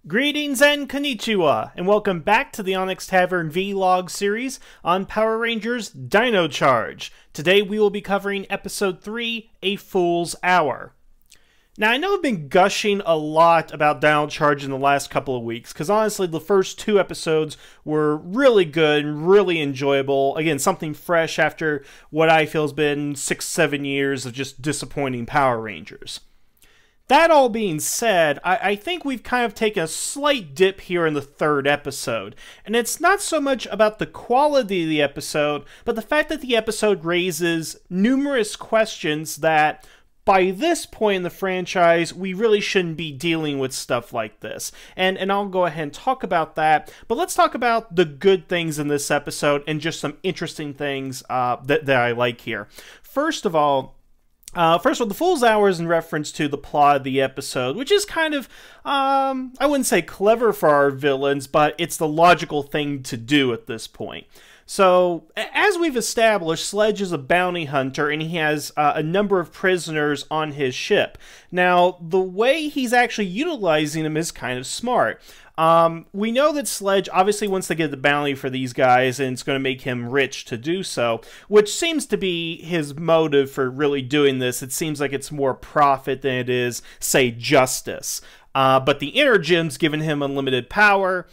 Greetings and konnichiwa, and welcome back to the Onyx Tavern Vlog series on Power Rangers Dino Charge. Today we will be covering Episode 3, A Fool's Hour. Now, I know I've been gushing a lot about Dino Charge in the last couple of weeks, because honestly, the first two episodes were really good and really enjoyable. Again, something fresh after what I feel has been 6-7 years of just disappointing Power Rangers. That all being said, I think we've kind of taken a slight dip here in the third episode, and it's not so much about the quality of the episode, but the fact that the episode raises numerous questions that, by this point in the franchise, we really shouldn't be dealing with stuff like this. And I'll go ahead and talk about that, but let's talk about the good things in this episode and just some interesting things that I like here. First of all, the Fool's Hour is in reference to the plot of the episode, which is kind of, I wouldn't say clever for our villains, but it's the logical thing to do at this point. So, as we've established, Sledge is a bounty hunter, and he has a number of prisoners on his ship. Now, the way he's actually utilizing them is kind of smart. We know that Sledge obviously wants to get the bounty for these guys, and it's going to make him rich to do so, which seems to be his motive for really doing this. It seems like it's more profit than it is, say, justice. But the inner gem's given him unlimited power.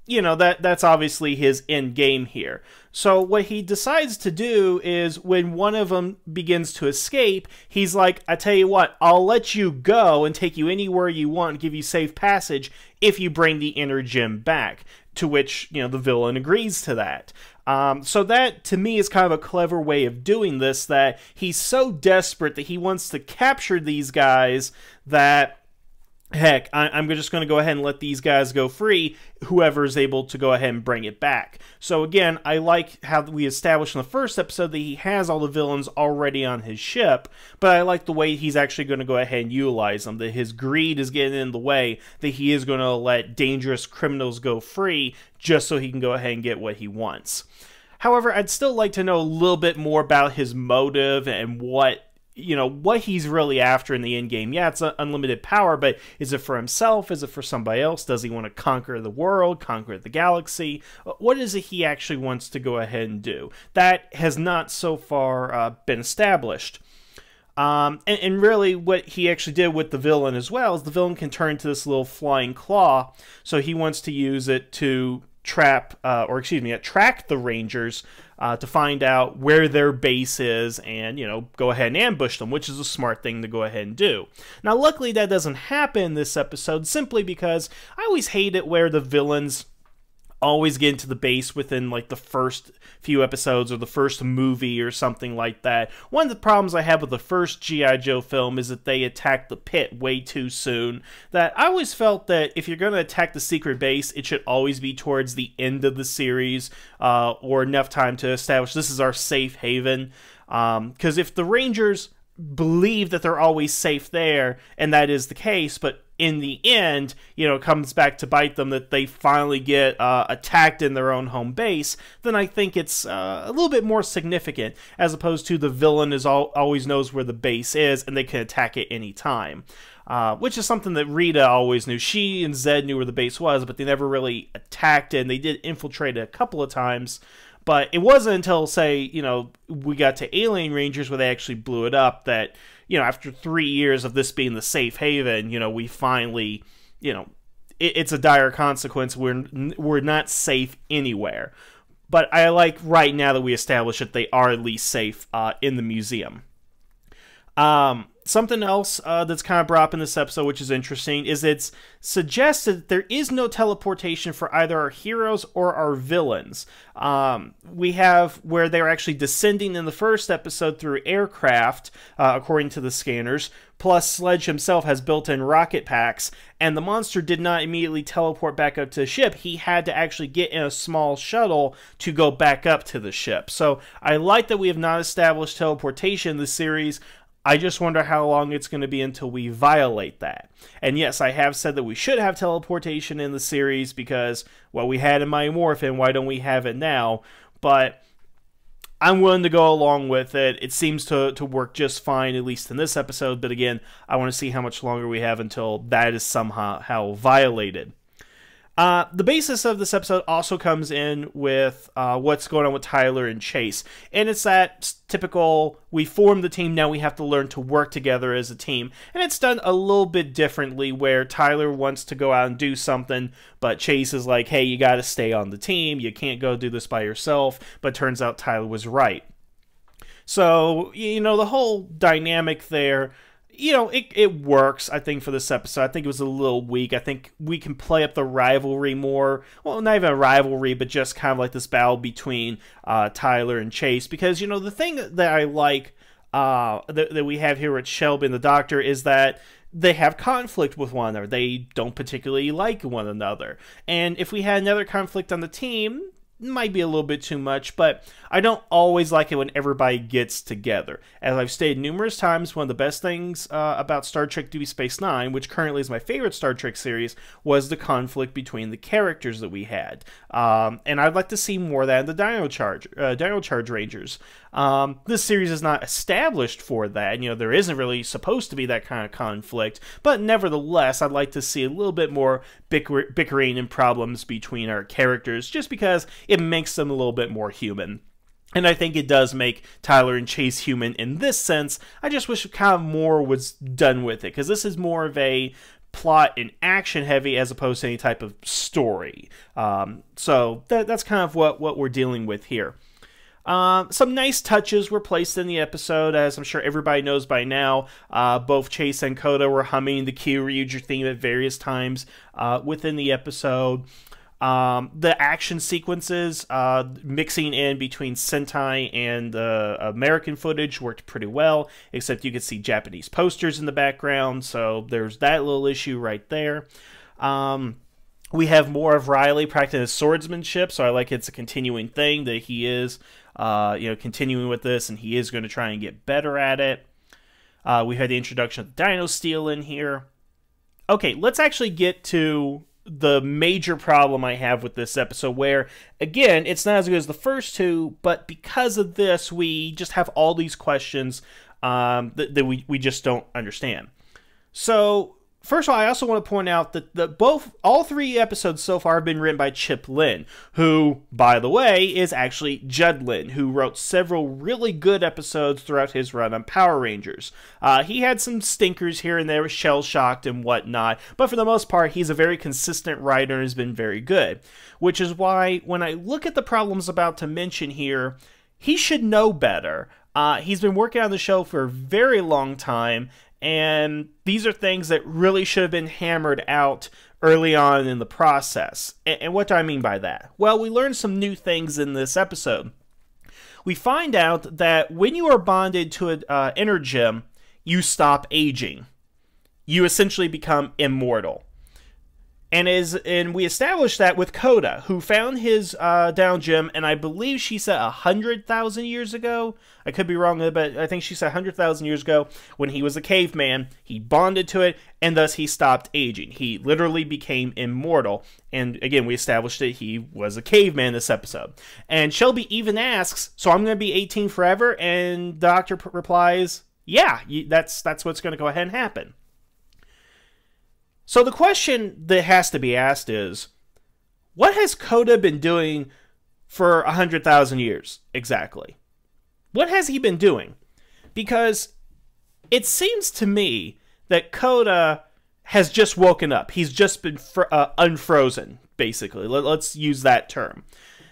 You know, that's obviously his end game here. So what he decides to do is, when one of them begins to escape, he's like, I tell you what, I'll let you go and take you anywhere you want and give you safe passage if you bring the inner gem back. To which, you know, the villain agrees to that. So that, to me, is kind of a clever way of doing this, that he's so desperate that he wants to capture these guys that, heck, I'm just going to go ahead and let these guys go free, whoever is able to go ahead and bring it back. So again, I like how we established in the first episode that he has all the villains already on his ship, but I like the way he's actually going to go ahead and utilize them, that his greed is getting in the way, that he is going to let dangerous criminals go free just so he can go ahead and get what he wants. However, I'd still like to know a little bit more about his motive and what he's really after in the end game. Yeah, it's unlimited power, but is it for himself? Is it for somebody else? Does he want to conquer the world, conquer the galaxy? What is it he actually wants to go ahead and do? That has not so far been established. And really what he actually did with the villain as well is the villain can turn into this little flying claw, so he wants to use it to attract the Rangers to find out where their base is and, go ahead and ambush them, which is a smart thing to go ahead and do. Now, luckily that doesn't happen in this episode, simply because I always hate it where the villains always get into the base within, like, the first few episodes or the first movie or something like that. One of the problems I have with the first G.I. Joe film is that they attack the pit way too soon. That I always felt that if you're going to attack the secret base, it should always be towards the end of the series, or enough time to establish this is our safe haven. Because if the Rangers believe that they're always safe there, and that is the case, but in the end, it comes back to bite them that they finally get attacked in their own home base, then I think it's a little bit more significant, as opposed to the villain always knows where the base is, and they can attack it any time. Which is something that Rita always knew. She and Zed knew where the base was, but they never really attacked it, and they did infiltrate it a couple of times. But it wasn't until, say, we got to Alien Rangers where they actually blew it up that, after 3 years of this being the safe haven, we finally, it's a dire consequence. We're not safe anywhere. But I like right now that we establish that they are at least safe in the museum. Something else that's kind of brought up in this episode, which is interesting, is it's suggested that there is no teleportation for either our heroes or our villains. We have where they're actually descending in the first episode through aircraft, according to the scanners, plus Sledge himself has built-in rocket packs, and the monster did not immediately teleport back up to the ship. He had to actually get in a small shuttle to go back up to the ship. So I like that we have not established teleportation in the series. I just wonder how long it's going to be until we violate that. And yes, I have said that we should have teleportation in the series because, well, we had in Mighty Morphin, why don't we have it now? But I'm willing to go along with it. It seems to work just fine, at least in this episode. But again, I want to see how much longer we have until that is somehow violated. The basis of this episode also comes in with what's going on with Tyler and Chase. And it's that typical, we form the team, now we have to learn to work together as a team. And it's done a little bit differently, where Tyler wants to go out and do something, but Chase is like, hey, you got to stay on the team, you can't go do this by yourself. But turns out Tyler was right. So, you know, the whole dynamic there, you know, it works, I think, for this episode. I think it was a little weak. I think we can play up the rivalry more. Well, not even a rivalry, but just kind of like this battle between Tyler and Chase. Because, you know, the thing that I like that we have here with Shelby and the Doctor is that they have conflict with one another. They don't particularly like one another. And if we had another conflict on the team, might be a little bit too much, but I don't always like it when everybody gets together. As I've stated numerous times, one of the best things about Star Trek Deep Space Nine, which currently is my favorite Star Trek series, was the conflict between the characters that we had. And I'd like to see more of that in the Dino Charge Rangers. This series is not established for that, and, you know, there isn't really supposed to be that kind of conflict, but nevertheless, I'd like to see a little bit more bickering and problems between our characters, just because it makes them a little bit more human. And I think it does make Tyler and Chase human in this sense. I just wish kind of more was done with it, because this is more of a plot and action heavy as opposed to any type of story. So that's kind of what we're dealing with here. Some nice touches were placed in the episode, as I'm sure everybody knows by now. Both Chase and Coda were humming the Kyryuger theme at various times within the episode. The action sequences, mixing in between Sentai and American footage, worked pretty well, except you could see Japanese posters in the background, so there's that little issue right there. We have more of Riley practicing his swordsmanship, so I like it's a continuing thing that he is continuing with this, and he is going to try and get better at it. We had the introduction of the Dino Steel in here. Okay, let's actually get to the major problem I have with this episode, where, again, it's not as good as the first two, but because of this, we just have all these questions that we just don't understand. So, first of all, I also want to point out that all three episodes so far have been written by Chip Lynn, who, by the way, is actually Judd Lynn, who wrote several really good episodes throughout his run on Power Rangers. He had some stinkers here and there, shell-shocked and whatnot, but for the most part, he's a very consistent writer and has been very good. Which is why, when I look at the problems I'm about to mention here, he should know better. He's been working on the show for a very long time, and these are things that really should have been hammered out early on in the process. And what do I mean by that? Well, we learned some new things in this episode. We find out that when you are bonded to an energem, you stop aging. You essentially become immortal. And we established that with Coda, who found his down gem, and I believe she said 100,000 years ago. I could be wrong, but I think she said 100,000 years ago when he was a caveman. He bonded to it, and thus he stopped aging. He literally became immortal. And again, we established that he was a caveman this episode. And Shelby even asks, so I'm going to be 18 forever? And the Doctor replies, yeah, that's what's going to go ahead and happen. So the question that has to be asked is, what has Coda been doing for 100,000 years, exactly? What has he been doing? Because it seems to me that Coda has just woken up. He's just been unfrozen, basically. Let's use that term.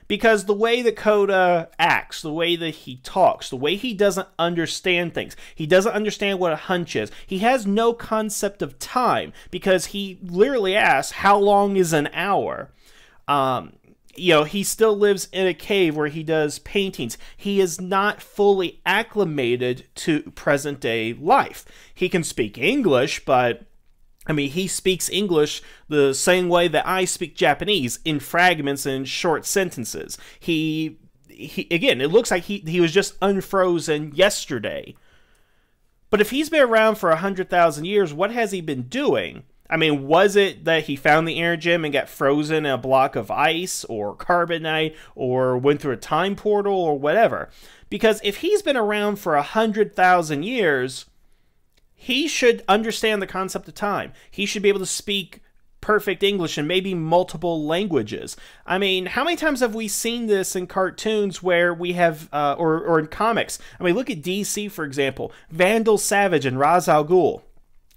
Because the way that Coda acts, the way that he talks, the way he doesn't understand things, he doesn't understand what a hunch is. He has no concept of time, because he literally asks, how long is an hour? He still lives in a cave where he does paintings. He is not fully acclimated to present-day life. He can speak English, but he speaks English the same way that I speak Japanese, in fragments and short sentences. Again, it looks like he was just unfrozen yesterday. But if he's been around for 100,000 years, what has he been doing? Was it that he found the energem and got frozen in a block of ice or carbonite, or went through a time portal, or whatever? Because if he's been around for 100,000 years, he should understand the concept of time. He should be able to speak perfect English and maybe multiple languages. I mean, how many times have we seen this in cartoons where we have, or in comics? I mean, look at DC, for example. Vandal Savage and Ra's al Ghul.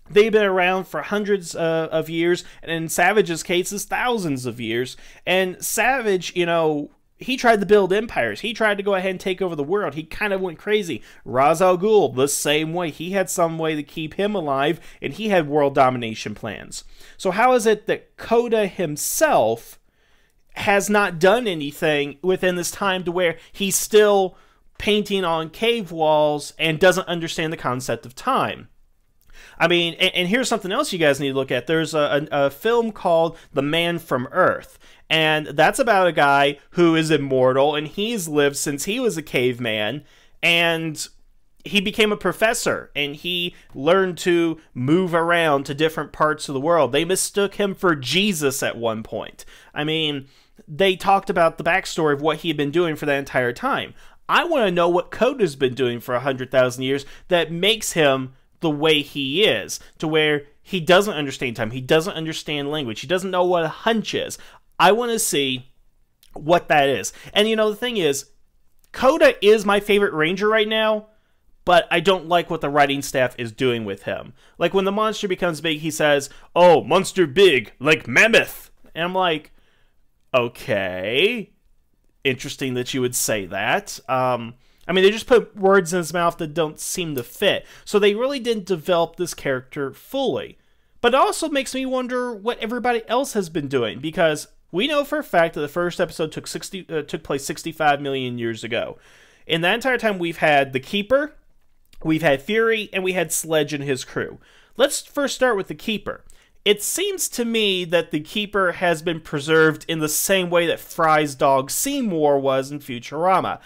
They've been around for hundreds of years, and in Savage's case, it's thousands of years. And Savage, you know, he tried to build empires. He tried to go ahead and take over the world. He kind of went crazy. Ra's al Ghul, the same way. He had some way to keep him alive, and he had world domination plans. So how is it that Coda himself has not done anything within this time to where he's still painting on cave walls and doesn't understand the concept of time? I mean, and here's something else you guys need to look at. There's a film called The Man from Earth, and that's about a guy who is immortal, and he's lived since he was a caveman, and he became a professor, and he learned to move around to different parts of the world. They mistook him for Jesus at one point. I mean, they talked about the backstory of what he had been doing for that entire time. I want to know what Coda's been doing for 100,000 years that makes him the way he is, to where he doesn't understand time, he doesn't understand language, he doesn't know what a hunch is. I want to see what that is. And you know, the thing is, Coda is my favorite ranger right now, but I don't like what the writing staff is doing with him. Like, when the monster becomes big, he says, "Oh, monster big, like mammoth." And I'm like, okay, interesting that you would say that. I mean, they just put words in his mouth that don't seem to fit. So they really didn't develop this character fully. But it also makes me wonder what everybody else has been doing, because we know for a fact that the first episode took place 65 million years ago. In that entire time, we've had the Keeper, we've had Fury, and we had Sledge and his crew. Let's first start with the Keeper. It seems to me that the Keeper has been preserved in the same way that Fry's dog Seymour was in Futurama.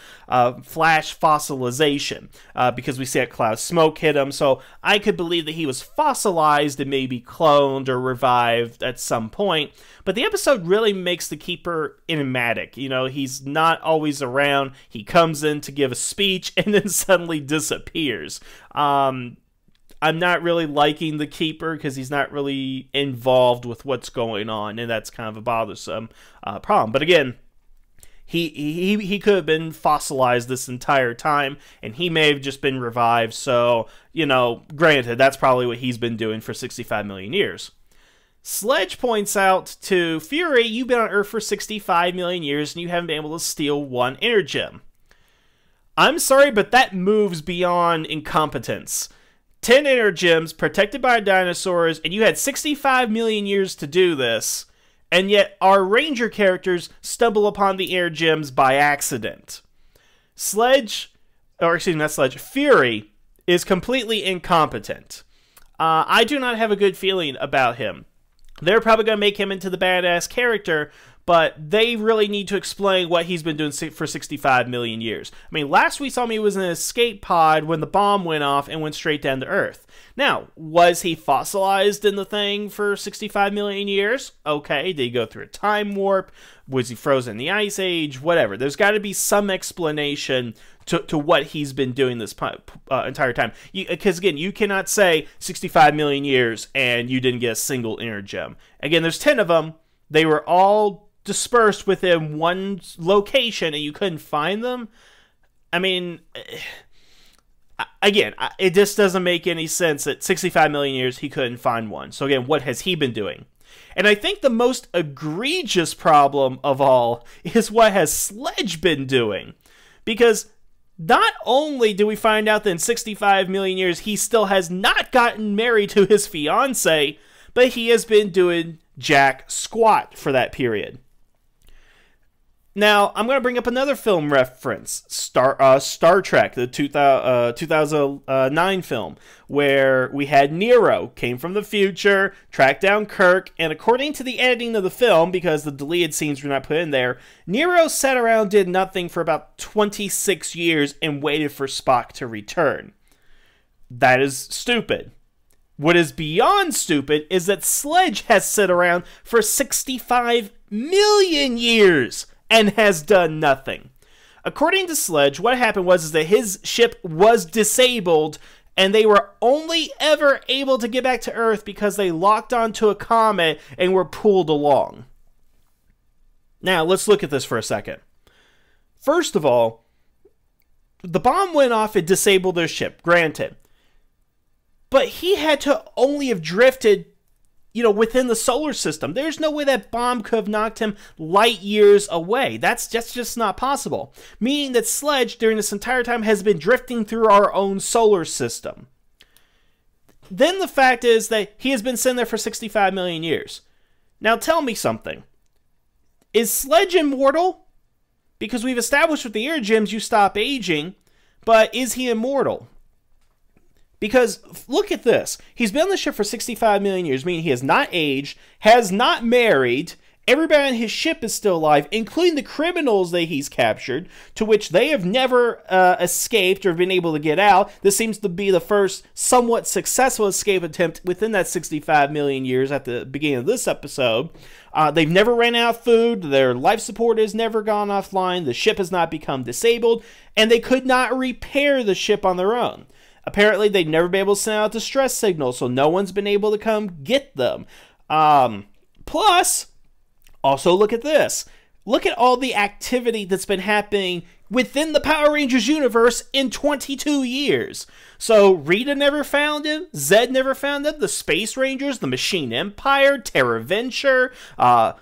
Flash fossilization, because we see a cloud of smoke hit him, so I could believe that he was fossilized and maybe cloned or revived at some point. But the episode really makes the Keeper enigmatic. You know, he's not always around, he comes in to give a speech and then suddenly disappears. I'm not really liking the Keeper because he's not really involved with what's going on, and that's kind of a bothersome problem. But again, he could have been fossilized this entire time, and he may have just been revived. So, you know, granted, that's probably what he's been doing for 65 million years. Sledge points out to Fury, "You've been on Earth for 65 million years, and you haven't been able to steal one energem." I'm sorry, but that moves beyond incompetence. 10 energems protected by dinosaurs, and you had 65 million years to do this, and yet our ranger characters stumble upon the energems by accident. Fury is completely incompetent. I do not have a good feeling about him. They're probably going to make him into the badass character, but they really need to explain what he's been doing for 65 million years. I mean, last we saw him, he was in an escape pod when the bomb went off and went straight down to Earth. Now, was he fossilized in the thing for 65 million years? Okay, did he go through a time warp? Was he frozen in the Ice Age? Whatever. There's got to be some explanation to what he's been doing this entire time. Because, again, you cannot say 65 million years and you didn't get a single energem. Again, there's 10 of them. They were all dispersed within one location and you couldn't find them. I mean, again, it just doesn't make any sense that 65 million years he couldn't find one. So again, what has he been doing? And I think the most egregious problem of all is what has Sledge been doing. Because not only do we find out that in 65 million years he still has not gotten married to his fiancée, but he has been doing jack squat for that period. Now, I'm going to bring up another film reference, Star Trek, the 2009 film, where we had Nero, came from the future, tracked down Kirk, and according to the editing of the film, because the deleted scenes were not put in there, Nero sat around, did nothing for about 26 years, and waited for Spock to return. That is stupid. What is beyond stupid is that Sledge has sat around for 65 million years and has done nothing. According to Sledge, what happened was that his ship was disabled and they were only ever able to get back to Earth because they locked onto a comet and were pulled along. Now, let's look at this for a second. First of all, the bomb went off and disabled their ship, granted. But he had to only have drifted, within the solar system. There's no way that bomb could have knocked him light years away. That's just not possible. Meaning that Sledge, during this entire time, has been drifting through our own solar system. Then the fact is that he has been sitting there for 65 million years. Now tell me something. Is Sledge immortal? Because we've established with the air gems you stop aging, but is he immortal? Because look at this. He's been on the ship for 65 million years, meaning he has not aged, has not married. Everybody on his ship is still alive, including the criminals that he's captured, to which they have never escaped or been able to get out. This seems to be the first somewhat successful escape attempt within that 65 million years at the beginning of this episode. They've never ran out of food, their life support has never gone offline, the ship has not become disabled, and they could not repair the ship on their own. Apparently, they've never been able to send out distress signals, so no one's been able to come get them. Plus, also look at this. Look at all the activity that's been happening within the Power Rangers universe in 22 years. So, Rita never found him, Zed never found him, the Space Rangers, the Machine Empire, Terra Venture, well,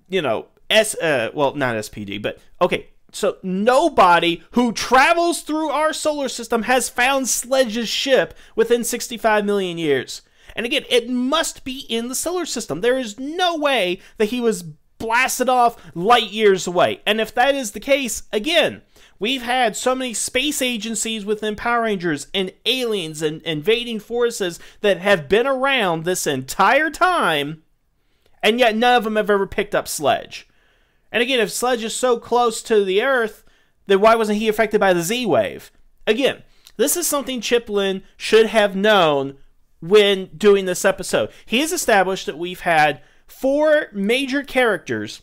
not SPD, but, okay. So nobody who travels through our solar system has found Sledge's ship within 65 million years. And again, it must be in the solar system. There is no way that he was blasted off light years away. And if that is the case, again, we've had so many space agencies within Power Rangers and aliens and invading forces that have been around this entire time, and yet none of them have ever picked up Sledge. And again, if Sledge is so close to the Earth, then why wasn't he affected by the Z-Wave? Again, this is something Chip Lynn should have known when doing this episode. He has established that we've had 4 major characters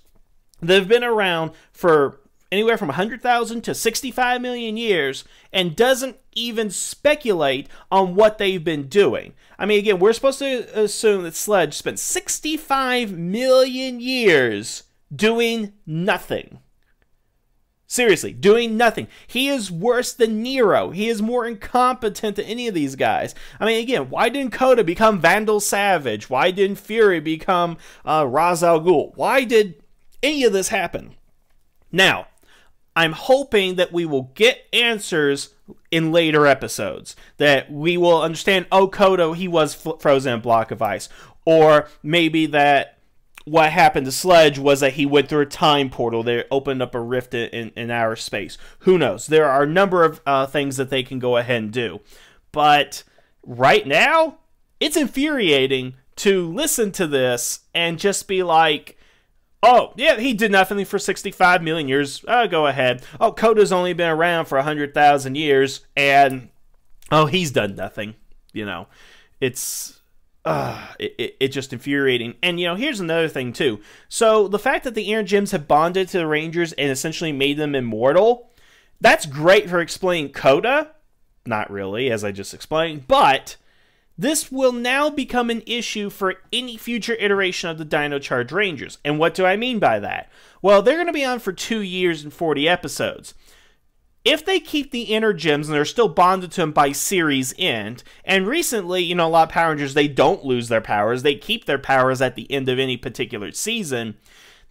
that have been around for anywhere from 100,000 to 65 million years and doesn't even speculate on what they've been doing. I mean, again, we're supposed to assume that Sledge spent 65 million years doing nothing. Seriously, doing nothing. He is worse than Nero. He is more incompetent than any of these guys. I mean, again, why didn't Coda become Vandal Savage? Why didn't Fury become Ra's al Ghul? Why did any of this happen? Now, I'm hoping that we will get answers in later episodes. That we will understand, oh, Coda, he was frozen in a block of ice. Or maybe that what happened to Sledge was that he went through a time portal that opened up a rift in outer space. Who knows? There are a number of things that they can go ahead and do. But right now, it's infuriating to listen to this and just be like, oh, yeah, he did nothing for 65 million years. Go ahead. Oh, Coda's only been around for 100,000 years, and, oh, he's done nothing. It's just infuriating. And, here's another thing, too. So, the fact that the Air Gems have bonded to the Rangers and essentially made them immortal, that's great for explaining Coda. Not really, as I just explained, but this will now become an issue for any future iteration of the Dino Charge Rangers. And what do I mean by that? Well, they're going to be on for 2 years and 40 episodes. If they keep the inner gems and they're still bonded to them by series end, and recently, a lot of Power Rangers, they don't lose their powers, they keep their powers at the end of any particular season,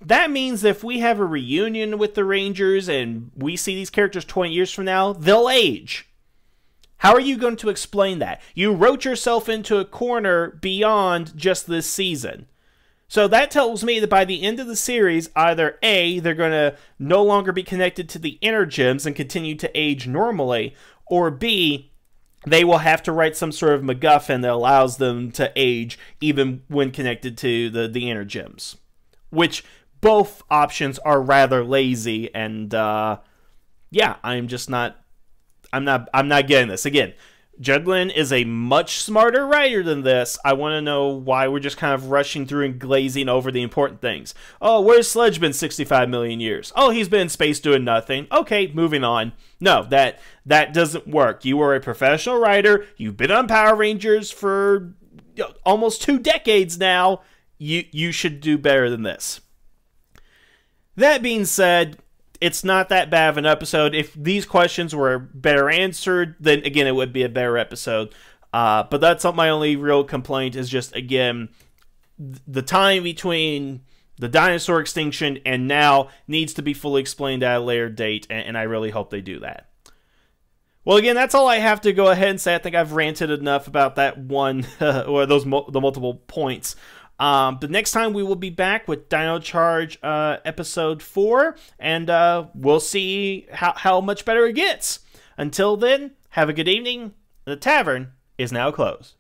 that means that if we have a reunion with the Rangers and we see these characters 20 years from now, they'll age. How are you going to explain that? You wrote yourself into a corner beyond just this season. So that tells me that by the end of the series, either A, they're going to no longer be connected to the inner gems and continue to age normally, or B, they will have to write some sort of MacGuffin that allows them to age even when connected to the inner gems. Which both options are rather lazy, and yeah, I'm not getting this. Again, Jedlin is a much smarter writer than this. I want to know why we're just kind of rushing through and glazing over the important things. Oh, where's Sledge been 65 million years? Oh, he's been in space doing nothing. Okay, moving on. No, that doesn't work. You are a professional writer. You've been on Power Rangers for almost 2 decades now. You should do better than this. That being said, it's not that bad of an episode. If these questions were better answered, then again, it would be a better episode. But that's not my only real complaint, is just, again, the time between the dinosaur extinction and now needs to be fully explained at a later date, and I really hope they do that. Well, again, that's all I have to go ahead and say. I think I've ranted enough about that one, or the multiple points. The next time we will be back with Dino Charge episode 4, and we'll see how much better it gets. Until then, have a good evening. The tavern is now closed.